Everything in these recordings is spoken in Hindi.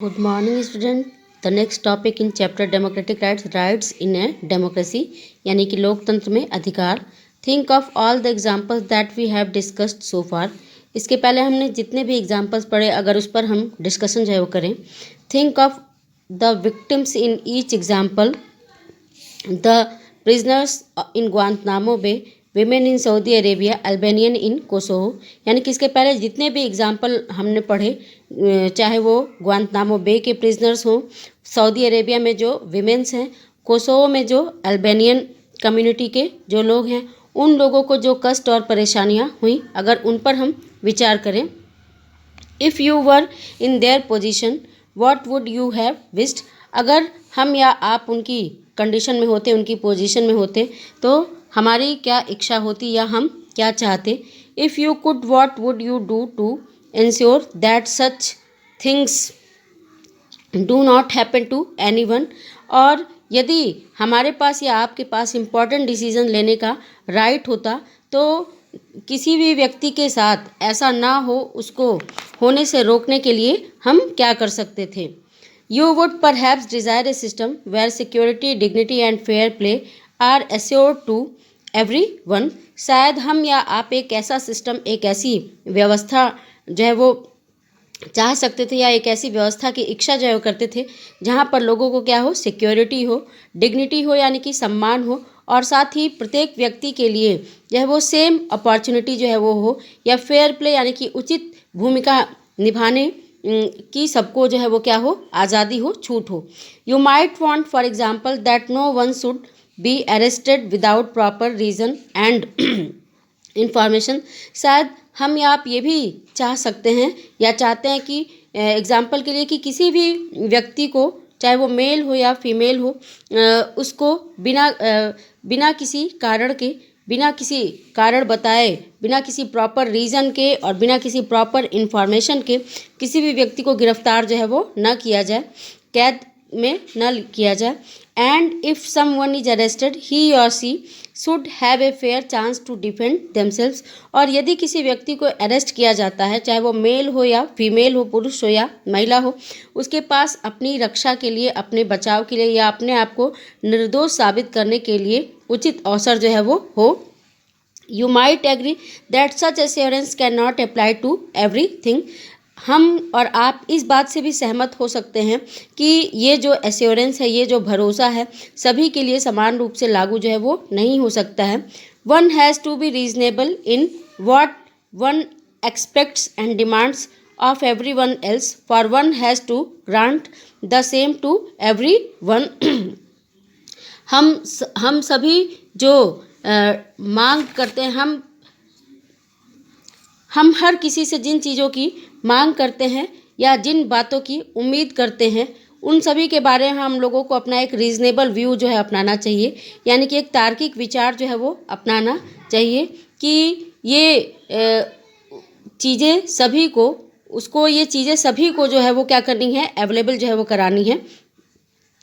Good morning, student. The next topic in chapter democratic rights in a democracy यानी कि लोकतंत्र में अधिकार. Think of all the examples that we have discussed so far. इसके पहले हमने जितने भी एग्जाम्पल्स पढ़े अगर उस पर हम डिस्कशन जो है वो करें. Think of the victims in each example. The prisoners in Guantanamo Bay, women in Saudi Arabia, Albanian in Kosovo. यानी कि इसके पहले जितने भी एग्जाम्पल हमने पढ़े, चाहे वो ग्वांतनामो बे के प्रिजनर्स हों, सऊदी अरेबिया में जो विमेंस हैं, कोसोवो में जो अल्बेनियन कम्युनिटी के जो लोग हैं, उन लोगों को जो कष्ट और परेशानियां हुई, अगर उन पर हम विचार करें. If you were in their position what would you have wished. अगर हम या आप उनकी कंडीशन में होते, उनकी पोजीशन में होते, तो हमारी क्या इच्छा होती या हम क्या चाहते. If you could what would you do to ensure that such things do not happen to anyone. और यदि हमारे पास या आपके पास इम्पॉर्टेंट डिसीजन लेने का राइट होता तो किसी भी व्यक्ति के साथ ऐसा ना हो, उसको होने से रोकने के लिए हम क्या कर सकते थे. You would perhaps desire a system where security, dignity and fair play are assured to everyone. शायद हम या आप एक ऐसा सिस्टम, एक ऐसी व्यवस्था जो है वो चाह सकते थे या एक ऐसी व्यवस्था की इच्छा जो है वो करते थे जहाँ पर लोगों को क्या हो, सिक्योरिटी हो, डिग्निटी हो यानी कि सम्मान हो, और साथ ही प्रत्येक व्यक्ति के लिए जो है वो सेम अपॉर्चुनिटी जो है वो हो, या फेयर प्ले यानी कि उचित भूमिका निभाने की सबको जो है वो क्या हो, आज़ादी हो, छूट हो. You might want for example that no one should be arrested without proper reason and information. शायद हम या आप ये भी चाह सकते हैं या चाहते हैं कि एग्जाम्पल के लिए कि किसी भी व्यक्ति को, चाहे वो मेल हो या फीमेल हो, उसको बिना किसी कारण के, बिना किसी कारण बताए, बिना किसी प्रॉपर रीज़न के और बिना किसी प्रॉपर इन्फॉर्मेशन के किसी भी व्यक्ति को गिरफ्तार जो है वो न किया जाए, कैद में न किया जाए. And if someone is arrested he or she should have a fair chance to defend themselves. और यदि किसी व्यक्ति को अरेस्ट किया जाता है, चाहे वो मेल हो या फीमेल हो, पुरुष हो या महिला हो, उसके पास अपनी रक्षा के लिए, अपने बचाव के लिए या अपने आप को निर्दोष साबित करने के लिए उचित अवसर जो है वो हो. You might agree that such assurance can not apply to everything. हम और आप इस बात से भी सहमत हो सकते हैं कि ये जो एश्योरेंस है, ये जो भरोसा है, सभी के लिए समान रूप से लागू जो है वो नहीं हो सकता है. One has to be reasonable in what one expects and demands of every one else, for one has to grant the same to every one. हम सभी जो मांग करते हैं, हम हर किसी से जिन चीज़ों की मांग करते हैं या जिन बातों की उम्मीद करते हैं, उन सभी के बारे में हम लोगों को अपना एक रीज़नेबल व्यू जो है अपनाना चाहिए, यानी कि एक तार्किक विचार जो है वो अपनाना चाहिए कि ये चीज़ें सभी को, ये चीज़ें सभी को जो है वो क्या करनी है, अवेलेबल जो है वो करानी है,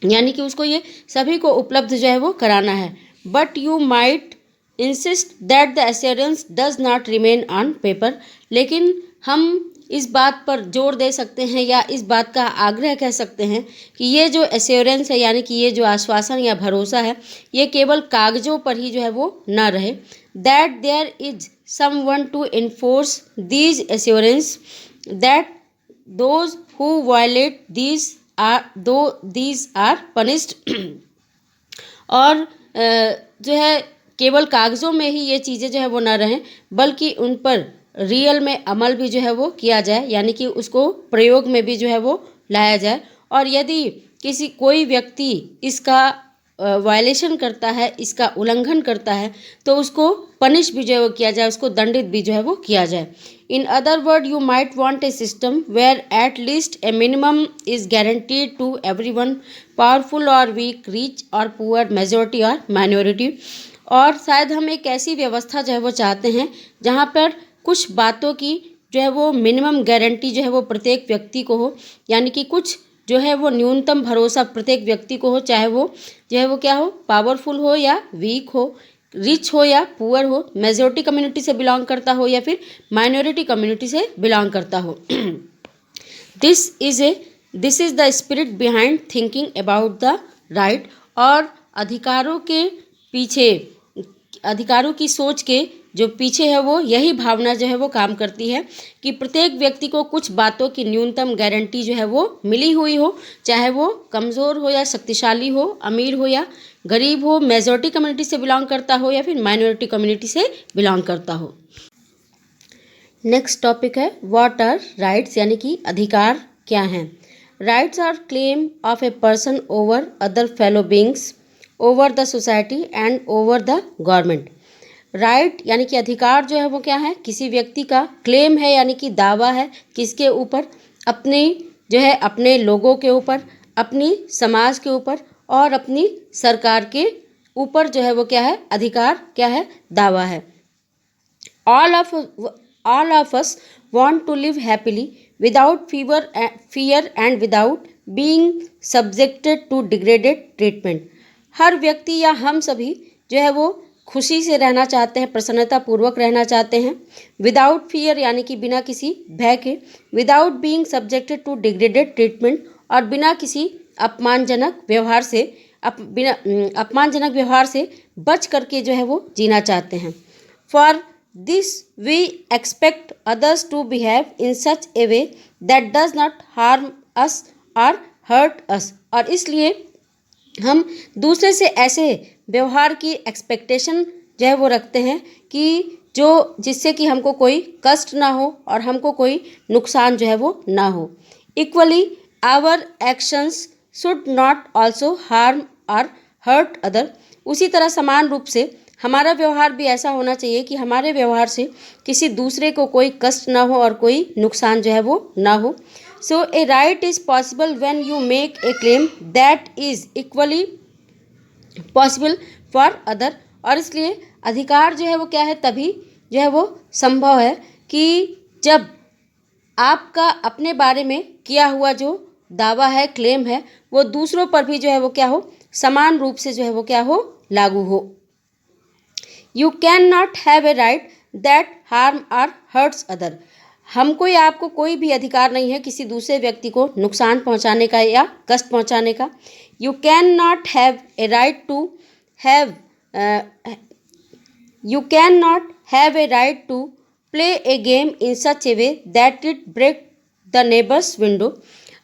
यानी कि उसको ये सभी को उपलब्ध जो है वो कराना है. But you might insist that the assurance does not remain on paper. लेकिन हम इस बात पर जोर दे सकते हैं या इस बात का आग्रह कह सकते हैं कि ये जो एश्योरेंस है, यानी कि ये जो आश्वासन या भरोसा है, ये केवल कागज़ों पर ही जो है वो ना रहे. That there is someone to enforce these assurance, that those who violate these are punished. और जो है केवल कागज़ों में ही ये चीज़ें जो है वो ना रहें, बल्कि उन पर रियल में अमल भी जो है वो किया जाए, यानी कि उसको प्रयोग में भी जो है वो लाया जाए. और यदि कोई व्यक्ति इसका वायलेशन करता है, इसका उल्लंघन करता है, तो उसको पनिश भी जो है वो किया जाए, उसको दंडित भी जो है वो किया जाए. In other word, you might want a system where at least a minimum is guaranteed to everyone, powerful और वीक, रिच और पुअर, मेजॉरिटी और माइनॉरिटी. और शायद हम एक ऐसी व्यवस्था जो है वो चाहते हैं जहाँ पर कुछ बातों की जो है वो मिनिमम गारंटी जो है वो प्रत्येक व्यक्ति को हो, यानी कि कुछ जो है वो न्यूनतम भरोसा प्रत्येक व्यक्ति को हो, चाहे वो जो है वो क्या हो, पावरफुल हो या वीक हो, रिच हो या पुअर हो, मेजॉरिटी कम्युनिटी से बिलोंग करता हो या फिर माइनॉरिटी कम्युनिटी से बिलोंग करता हो. This is a this is the spirit behind thinking about the right. और अधिकारों के पीछे, अधिकारों की सोच के जो पीछे है वो यही भावना जो है वो काम करती है कि प्रत्येक व्यक्ति को कुछ बातों की न्यूनतम गारंटी जो है वो मिली हुई हो, चाहे वो कमज़ोर हो या शक्तिशाली हो, अमीर हो या गरीब हो, मेजॉरिटी कम्युनिटी से बिलोंग करता हो या फिर माइनॉरिटी कम्युनिटी से बिलोंग करता हो। नेक्स्ट टॉपिक है व्हाट आर राइट्स, यानी कि अधिकार क्या हैं। Rights are claim of a person over other fellow beings, over the society and over the government. Right यानी कि अधिकार जो है वो क्या है, किसी व्यक्ति का क्लेम है, यानी कि दावा है किसके ऊपर, अपनी जो है अपने लोगों के ऊपर, अपनी समाज के ऊपर और अपनी सरकार के ऊपर जो है वो क्या है, अधिकार क्या है, दावा है। all of us want to live happily without fear and without being subjected to degraded treatment। हर व्यक्ति या हम सभी जो है वो खुशी से रहना चाहते हैं, प्रसन्नता पूर्वक रहना चाहते हैं। विदाउट फियर यानी कि बिना किसी भय के, without being subjected to degraded treatment और बिना किसी अपमानजनक व्यवहार से, बिना अपमानजनक व्यवहार से बच करके जो है वो जीना चाहते हैं। For this we expect others to behave in such a way that does not harm us और हर्ट अस। और इसलिए हम दूसरे से ऐसे व्यवहार की एक्सपेक्टेशन जो है वो रखते हैं कि जिससे कि हमको कोई कष्ट ना हो और हमको कोई नुकसान जो है वो ना हो। Equally our actions should not also harm और हर्ट अदर। उसी तरह समान रूप से हमारा व्यवहार भी ऐसा होना चाहिए कि हमारे व्यवहार से किसी दूसरे को कोई कष्ट ना हो और कोई नुकसान जो है वो ना हो। So a right is possible when you make a claim that is equally possible for other. और इसलिए अधिकार जो है वो क्या है, तभी जो है वो संभव है कि जब आपका अपने बारे में किया हुआ जो दावा है, क्लेम है, वो दूसरों पर भी जो है वो क्या हो, समान रूप से जो है वो क्या हो, लागू हो। You can not have a right that harm और हर्ट्स अदर। हमको या आपको कोई भी अधिकार नहीं है किसी दूसरे व्यक्ति को नुकसान पहुंचाने का या कष्ट पहुंचाने का। You can not have a right to have you can not have a right to play a game in such a way that it break the neighbours window.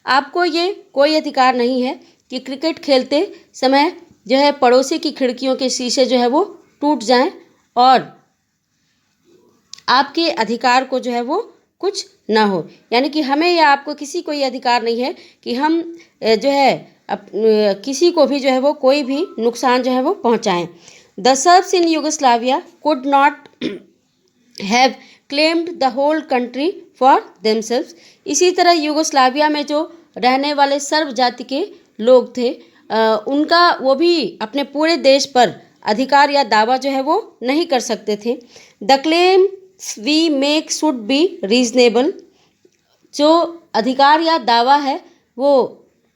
आपको ये कोई अधिकार नहीं है कि क्रिकेट खेलते समय जो है पड़ोसी की खिड़कियों के शीशे जो है वो टूट जाएं और आपके अधिकार को जो है वो कुछ ना हो। यानी कि हमें या आपको किसी को ये अधिकार नहीं है कि हम जो है किसी को भी जो है वो कोई भी नुकसान जो है वो पहुंचाएं। The Serbs in Yugoslavia could not have claimed the whole country for themselves. इसी तरह यूगोस्लाविया में जो रहने वाले सर्ब जाति के लोग थे, उनका वो भी अपने पूरे देश पर अधिकार या दावा जो है वो नहीं कर सकते थे। The claim we make should be reasonable. जो अधिकार या दावा है वो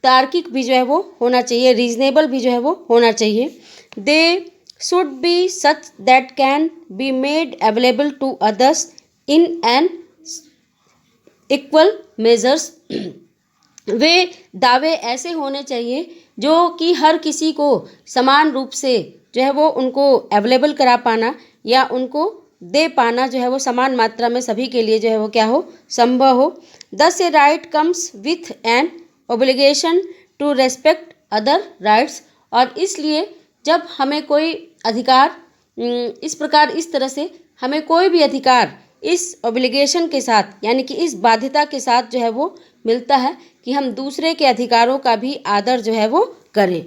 तार्किक भी जो है वो होना चाहिए, रीजनेबल भी जो है वो होना चाहिए। They should be such that can be made available to others in an equal measures. वे दावे ऐसे होने चाहिए जो कि हर किसी को समान रूप से जो है वो उनको अवेलेबल करा पाना या उनको दे पाना जो है वो समान मात्रा में सभी के लिए जो है वो क्या हो, संभव हो। Thus a right comes with an obligation to respect other rights. और इसलिए जब हमें कोई अधिकार इस प्रकार, इस तरह से हमें कोई भी अधिकार इस ऑब्लिगेशन के साथ, यानी कि इस बाध्यता के साथ जो है वो मिलता है कि हम दूसरे के अधिकारों का भी आदर जो है वो करें।